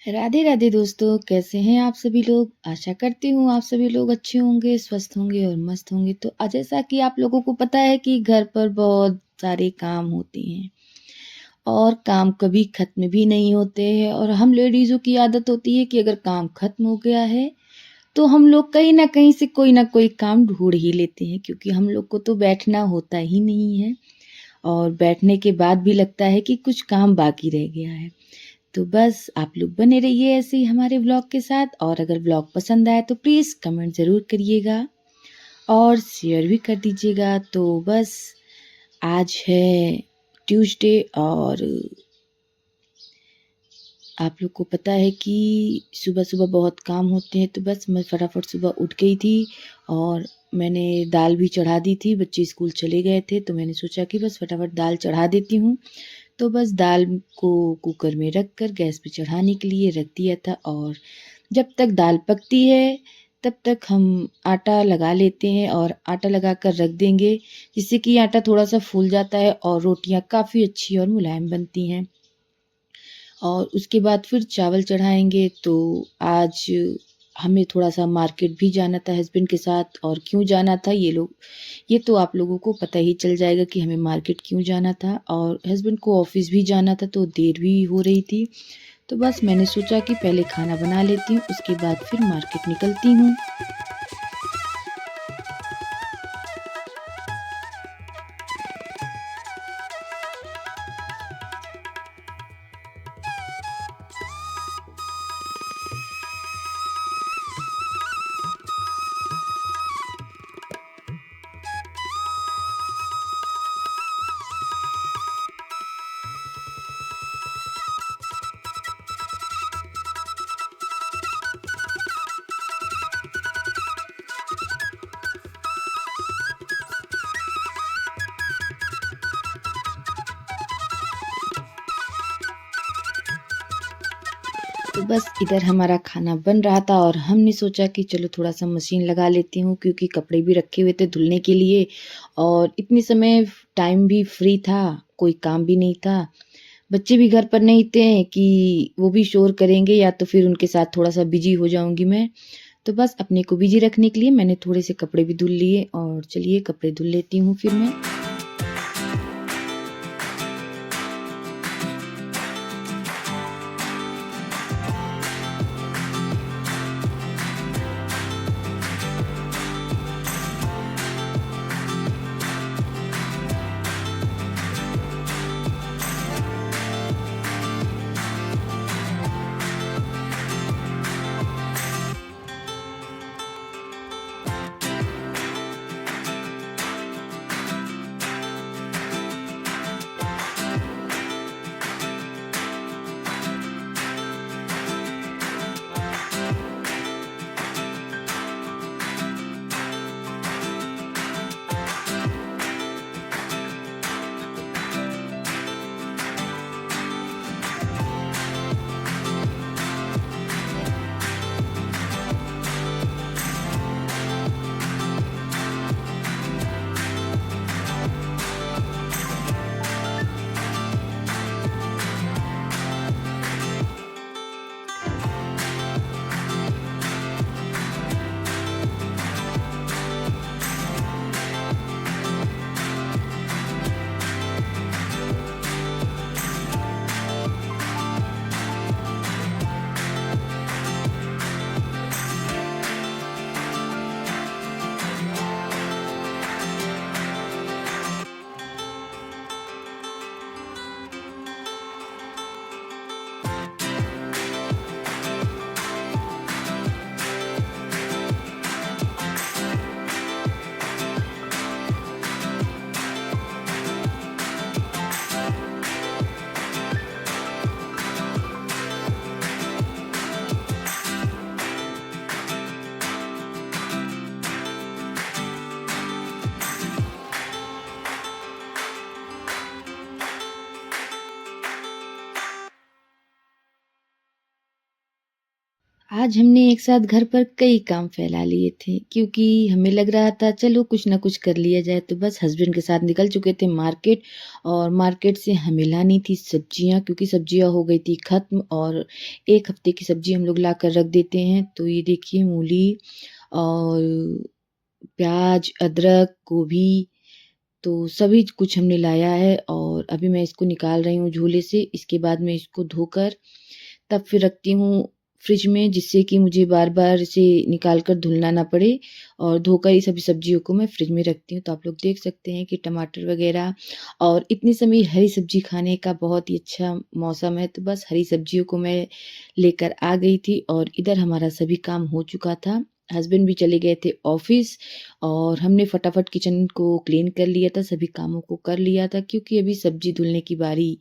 राधे राधे दोस्तों, कैसे हैं आप सभी लोग। आशा करती हूँ आप सभी लोग अच्छे होंगे, स्वस्थ होंगे और मस्त होंगे। तो जैसा कि आप लोगों को पता है कि घर पर बहुत सारे काम होते हैं और काम कभी खत्म भी नहीं होते हैं। और हम लेडीज़ों की आदत होती है कि अगर काम खत्म हो गया है तो हम लोग कहीं ना कहीं से कोई ना कोई काम ढूंढ ही लेते हैं, क्योंकि हम लोग को तो बैठना होता ही नहीं है और बैठने के बाद भी लगता है कि कुछ काम बाकी रह गया है। तो बस आप लोग बने रहिए ऐसे ही हमारे व्लॉग के साथ, और अगर व्लॉग पसंद आए तो प्लीज़ कमेंट ज़रूर करिएगा और शेयर भी कर दीजिएगा। तो बस आज है ट्यूसडे और आप लोग को पता है कि सुबह सुबह बहुत काम होते हैं। तो बस मैं फटाफट सुबह उठ गई थी और मैंने दाल भी चढ़ा दी थी। बच्चे स्कूल चले गए थे तो मैंने सोचा कि बस फटाफट दाल चढ़ा देती हूँ। तो बस दाल को कुकर में रख कर गैस पे चढ़ाने के लिए रख दिया था, और जब तक दाल पकती है तब तक हम आटा लगा लेते हैं और आटा लगा कर रख देंगे, जिससे कि आटा थोड़ा सा फूल जाता है और रोटियां काफ़ी अच्छी और मुलायम बनती हैं। और उसके बाद फिर चावल चढ़ाएंगे। तो आज हमें थोड़ा सा मार्केट भी जाना था हस्बैंड के साथ, और क्यों जाना था ये तो आप लोगों को पता ही चल जाएगा कि हमें मार्केट क्यों जाना था। और हस्बैंड को ऑफिस भी जाना था तो देर भी हो रही थी। तो बस मैंने सोचा कि पहले खाना बना लेती हूँ, उसके बाद फिर मार्केट निकलती हूँ। तो बस इधर हमारा खाना बन रहा था और हमने सोचा कि चलो थोड़ा सा मशीन लगा लेती हूँ, क्योंकि कपड़े भी रखे हुए थे धुलने के लिए और इतनी समय टाइम भी फ्री था, कोई काम भी नहीं था। बच्चे भी घर पर नहीं थे कि वो भी शोर करेंगे या तो फिर उनके साथ थोड़ा सा बिजी हो जाऊंगी मैं। तो बस अपने को बिजी रखने के लिए मैंने थोड़े से कपड़े भी धुल लिए, और चलिए कपड़े धुल लेती हूँ फिर मैं। आज हमने एक साथ घर पर कई काम फैला लिए थे क्योंकि हमें लग रहा था चलो कुछ ना कुछ कर लिया जाए। तो बस हस्बैंड के साथ निकल चुके थे मार्केट, और मार्केट से हमें लानी थी सब्जियां, क्योंकि सब्जियां हो गई थी खत्म, और एक हफ्ते की सब्जी हम लोग ला कर रख देते हैं। तो ये देखिए, मूली और प्याज, अदरक, गोभी, तो सभी कुछ हमने लाया है, और अभी मैं इसको निकाल रही हूँ झोले से। इसके बाद मैं इसको धोकर तब फिर रखती हूँ फ्रिज में, जिससे कि मुझे बार-बार इसे निकाल कर धुलना ना पड़े, और धोकर ही सभी सब्जियों को मैं फ्रिज में रखती हूँ। तो आप लोग देख सकते हैं कि टमाटर वगैरह, और इतने समय हरी सब्जी खाने का बहुत ही अच्छा मौसम है, तो बस हरी सब्जियों को मैं लेकर आ गई थी, और इधर हमारा सभी काम हो चुका था। हस्बैंड भी चले गए थे ऑफ़िस, और हमने फटाफट किचन को क्लीन कर लिया था, सभी कामों को कर लिया था, क्योंकि अभी सब्जी धुलने की बारी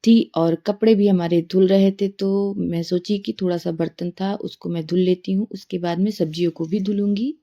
थी, और कपड़े भी हमारे धुल रहे थे। तो मैं सोची कि थोड़ा-सा बर्तन था उसको मैं धुल लेती हूँ, उसके बाद मैं सब्जियों को भी धुलूँगी।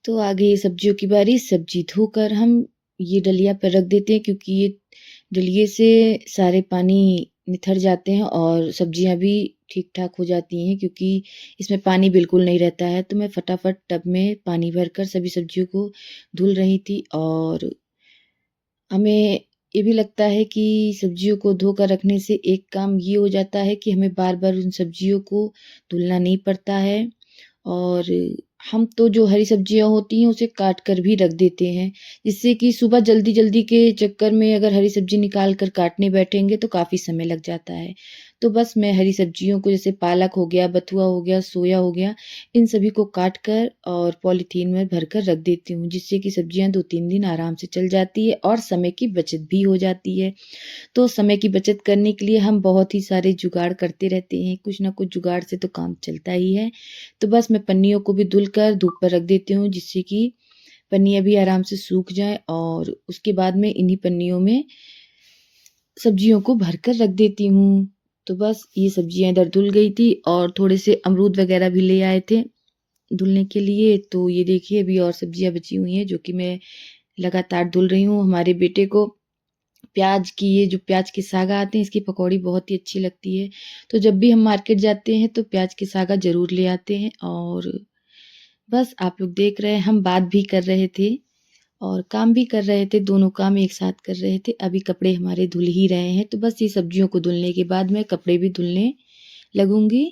तो आ गई सब्जियों की बारी। सब्जी धोकर हम ये डलिया पर रख देते हैं, क्योंकि ये डलिये से सारे पानी निथर जाते हैं, और सब्जियां भी ठीक-ठाक हो जाती हैं, क्योंकि इसमें पानी बिल्कुल नहीं रहता है। तो मैं फटाफट टब में पानी भरकर सभी सब्जियों को धुल रही थी, और हमें ये भी लगता है कि सब्जियों को धोकर रखने से एक काम ये हो जाता है कि हमें बार-बार उन सब्जियों को धुलना नहीं पड़ता है, और हम तो जो हरी सब्जियाँ होती हैं उसे काट कर भी रख देते हैं, जिससे कि सुबह जल्दी-जल्दी के चक्कर में अगर हरी सब्जी निकाल कर काटने बैठेंगे तो काफ़ी समय लग जाता है। तो बस मैं हरी सब्जियों को, जैसे पालक हो गया, बथुआ हो गया, सोया हो गया, इन सभी को काट कर और पॉलीथीन में भरकर रख देती हूँ, जिससे कि सब्जियाँ 2-3 दिन आराम से चल जाती है, और समय की बचत भी हो जाती है। तो समय की बचत करने के लिए हम बहुत ही सारे जुगाड़ करते रहते हैं, कुछ ना कुछ जुगाड़ से तो काम चलता ही है। तो बस मैं पन्नियों को भी धुलकर धूप पर रख देती हूँ, जिससे कि पन्नियाँ भी आराम से सूख जाएँ, और उसके बाद में इन्हीं पन्नियों में सब्जियों को भरकर रख देती हूँ। तो बस ये सब्जियाँ इधर धुल गई थी, और थोड़े से अमरूद वगैरह भी ले आए थे धुलने के लिए। तो ये देखिए, अभी और सब्जियाँ बची हुई हैं, जो कि मैं लगातार धुल रही हूँ। हमारे बेटे को प्याज की, ये जो प्याज के सागा आते हैं, इसकी पकौड़ी बहुत ही अच्छी लगती है। तो जब भी हम मार्केट जाते हैं तो प्याज के सागा ज़रूर ले आते हैं, और बस आप लोग देख रहे हैं, हम बात भी कर रहे थे और काम भी कर रहे थे, दोनों काम एक साथ कर रहे थे। अभी कपड़े हमारे धुल ही रहे हैं, तो बस ये सब्जियों को धुलने के बाद मैं कपड़े भी धुलने लगूँगी।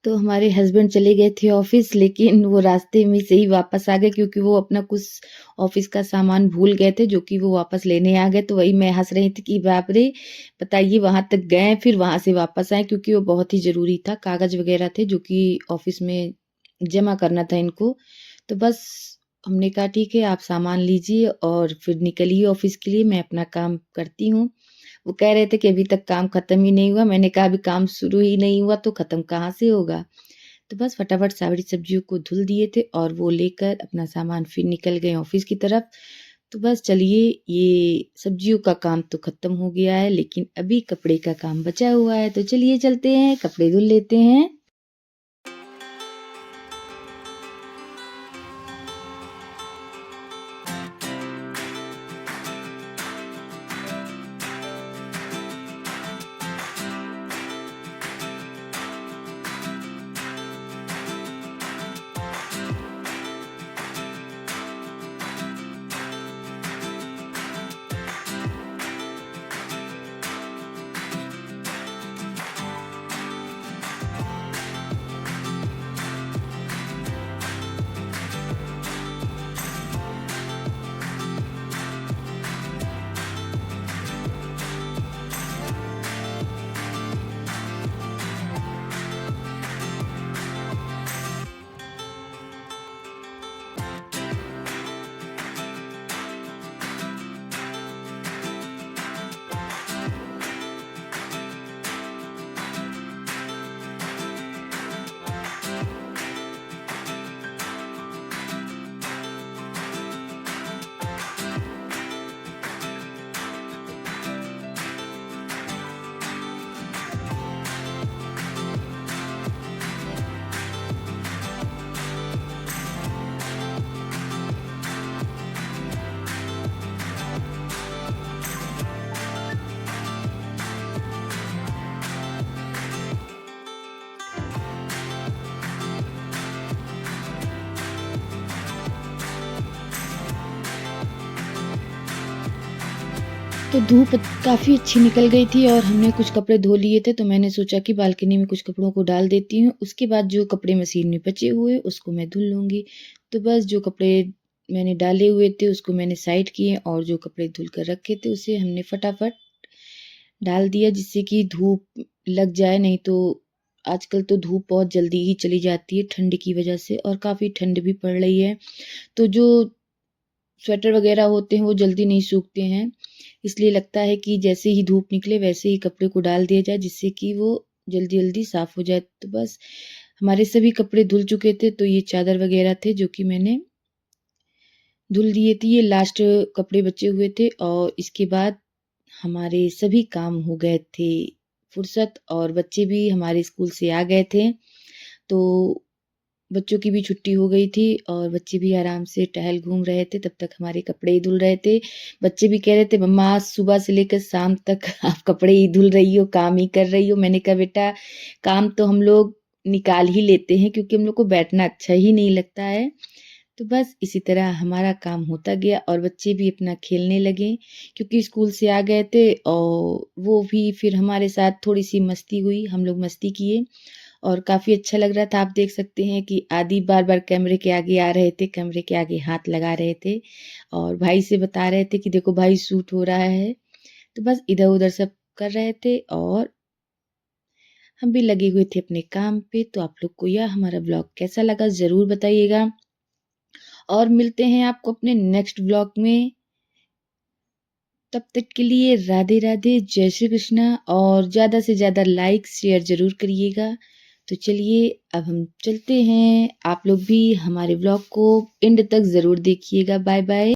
तो हमारे हस्बैंड चले गए थे ऑफिस, लेकिन वो रास्ते में से ही वापस आ गए क्योंकि वो अपना कुछ ऑफिस का सामान भूल गए थे जो कि वो वापस लेने आ गए। तो वही मैं हंस रही थी कि बाप रे, बताइए वहां तक गए फिर वहां से वापस आए क्योंकि वो बहुत ही जरूरी था, कागज वगैरह थे जो कि ऑफिस में जमा करना था इनको। तो बस हमने कहा ठीक है, आप सामान लीजिए और फिर निकलिए ऑफिस के लिए, मैं अपना काम करती हूँ। वो कह रहे थे कि अभी तक काम खत्म ही नहीं हुआ। मैंने कहा अभी काम शुरू ही नहीं हुआ तो खत्म कहाँ से होगा। तो बस फटाफट सारी सब्जियों को धुल दिए थे और वो लेकर अपना सामान फिर निकल गए ऑफिस की तरफ। तो बस चलिए, ये सब्जियों का काम तो खत्म हो गया है, लेकिन अभी कपड़े का काम बचा हुआ है। तो चलिए चलते हैं, कपड़े धुल लेते हैं। तो धूप काफ़ी अच्छी निकल गई थी और हमने कुछ कपड़े धो लिए थे, तो मैंने सोचा कि बालकनी में कुछ कपड़ों को डाल देती हूँ। उसके बाद जो कपड़े मशीन में बचे हुए उसको मैं धुल लूँगी। तो बस जो कपड़े मैंने डाले हुए थे उसको मैंने साइड किए और जो कपड़े धुल कर रखे थे उसे हमने फटाफट डाल दिया जिससे कि धूप लग जाए। नहीं तो आजकल तो धूप बहुत जल्दी ही चली जाती है ठंड की वजह से और काफ़ी ठंड भी पड़ रही है। तो जो स्वेटर वगैरह होते हैं वो जल्दी नहीं सूखते हैं, इसलिए लगता है कि जैसे ही धूप निकले वैसे ही कपड़े को डाल दिया जाए जिससे कि वो जल्दी जल्दी साफ हो जाए। तो बस हमारे सभी कपड़े धुल चुके थे, तो ये चादर वगैरह थे जो कि मैंने धुल दिए थे। ये लास्ट कपड़े बचे हुए थे और इसके बाद हमारे सभी काम हो गए थे फुर्सत और बच्चे भी हमारे स्कूल से आ गए थे। तो बच्चों की भी छुट्टी हो गई थी और बच्चे भी आराम से टहल घूम रहे थे, तब तक हमारे कपड़े ही धुल रहे थे। बच्चे भी कह रहे थे मम्मा आज सुबह से लेकर शाम तक आप कपड़े ही धुल रही हो, काम ही कर रही हो। मैंने कहा बेटा काम तो हम लोग निकाल ही लेते हैं क्योंकि हम लोग को बैठना अच्छा ही नहीं लगता है। तो बस इसी तरह हमारा काम होता गया और बच्चे भी अपना खेलने लगे क्योंकि स्कूल से आ गए थे और वो भी फिर हमारे साथ थोड़ी सी मस्ती हुई, हम लोग मस्ती किए और काफ़ी अच्छा लग रहा था। आप देख सकते हैं कि आदि बार-बार कैमरे के आगे आ रहे थे, कैमरे के आगे हाथ लगा रहे थे और भाई से बता रहे थे कि देखो भाई शूट हो रहा है। तो बस इधर-उधर सब कर रहे थे और हम भी लगे हुए थे अपने काम पे। तो आप लोग को यह हमारा ब्लॉग कैसा लगा ज़रूर बताइएगा और मिलते हैं आपको अपने नेक्स्ट ब्लॉग में। तब तक के लिए राधे राधे, जय श्री कृष्णा और ज़्यादा से ज़्यादा लाइक शेयर ज़रूर करिएगा। तो चलिए अब हम चलते हैं, आप लोग भी हमारे ब्लॉग को एंड तक ज़रूर देखिएगा। Bye bye.